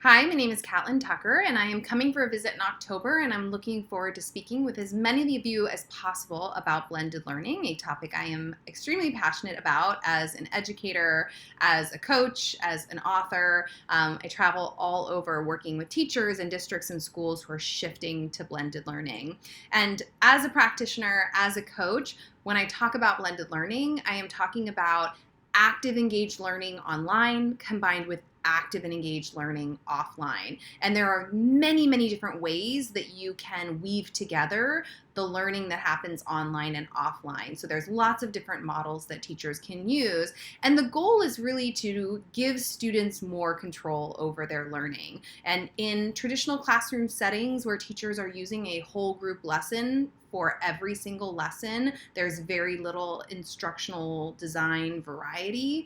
Hi, my name is Catlin Tucker, and I am coming for a visit in October, and I'm looking forward to speaking with as many of you as possible about blended learning, a topic I am extremely passionate about as an educator, as a coach, as an author. I travel all over working with teachers and districts and schools who are shifting to blended learning. And as a practitioner, as a coach, when I talk about blended learning, I am talking about active engaged learning online combined with active and engaged learning offline. And there are many, many different ways that you can weave together the learning that happens online and offline. So there's lots of different models that teachers can use. And the goal is really to give students more control over their learning. And in traditional classroom settings where teachers are using a whole group lesson for every single lesson, there's very little instructional design variety.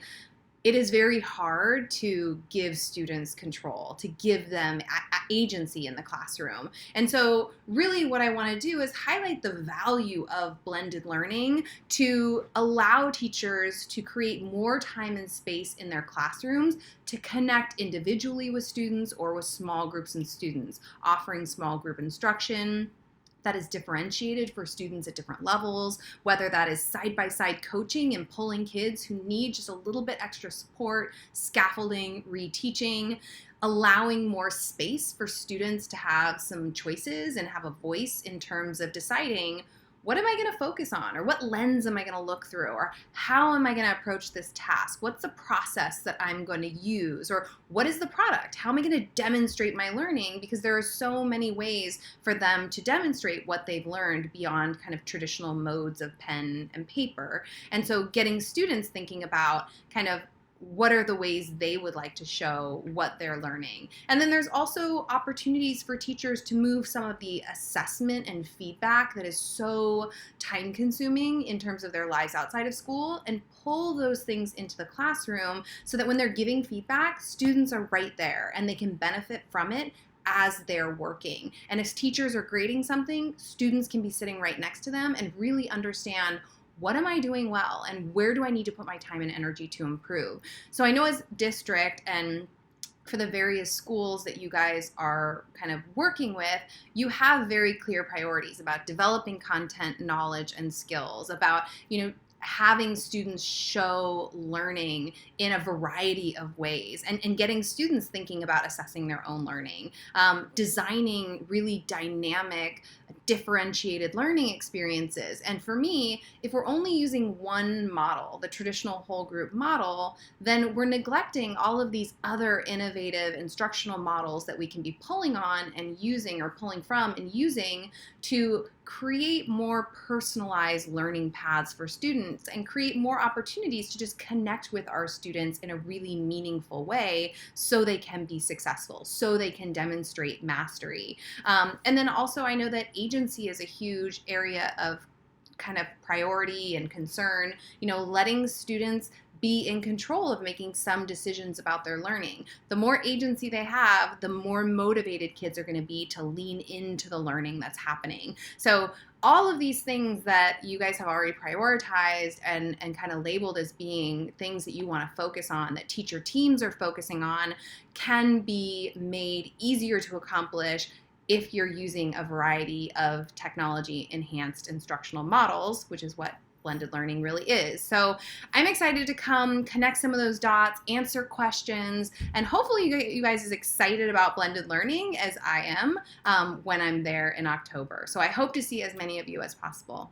It is very hard to give students control, to give them agency in the classroom. And so really what I want to do is highlight the value of blended learning to allow teachers to create more time and space in their classrooms to connect individually with students or with small groups and students, offering small group instruction that is differentiated for students at different levels, whether that is side-by-side coaching and pulling kids who need just a little bit extra support, scaffolding, reteaching, allowing more space for students to have some choices and have a voice in terms of deciding what am I going to focus on, or what lens am I going to look through, or how am I going to approach this task? What's the process that I'm going to use, or what is the product? How am I going to demonstrate my learning? Because there are so many ways for them to demonstrate what they've learned beyond kind of traditional modes of pen and paper. And so getting students thinking about kind of what are the ways they would like to show what they're learning. And then there's also opportunities for teachers to move some of the assessment and feedback that is so time consuming in terms of their lives outside of school and pull those things into the classroom so that when they're giving feedback, students are right there and they can benefit from it as they're working. And as teachers are grading something, students can be sitting right next to them and really understand what am I doing well and where do I need to put my time and energy to improve. So I know as district and for the various schools that you guys are kind of working with, you have very clear priorities about developing content, knowledge, and skills, about, having students show learning in a variety of ways and getting students thinking about assessing their own learning, designing really dynamic, differentiated learning experiences. And for me, if we're only using one model, the traditional whole group model, then we're neglecting all of these other innovative instructional models that we can be pulling on and using, or pulling from and using, to create more personalized learning paths for students and create more opportunities to just connect with our students in a really meaningful way so they can be successful, so they can demonstrate mastery. And then also I know that agency is a huge area of kind of priority and concern, letting students be in control of making some decisions about their learning. The more agency they have, the more motivated kids are going to be to lean into the learning that's happening. So all of these things that you guys have already prioritized and kind of labeled as being things that you want to focus on, that teacher teams are focusing on, can be made easier to accomplish if you're using a variety of technology-enhanced instructional models, which is what blended learning really is. So I'm excited to come connect some of those dots, answer questions, and hopefully you guys as excited about blended learning as I am when I'm there in October. So I hope to see as many of you as possible.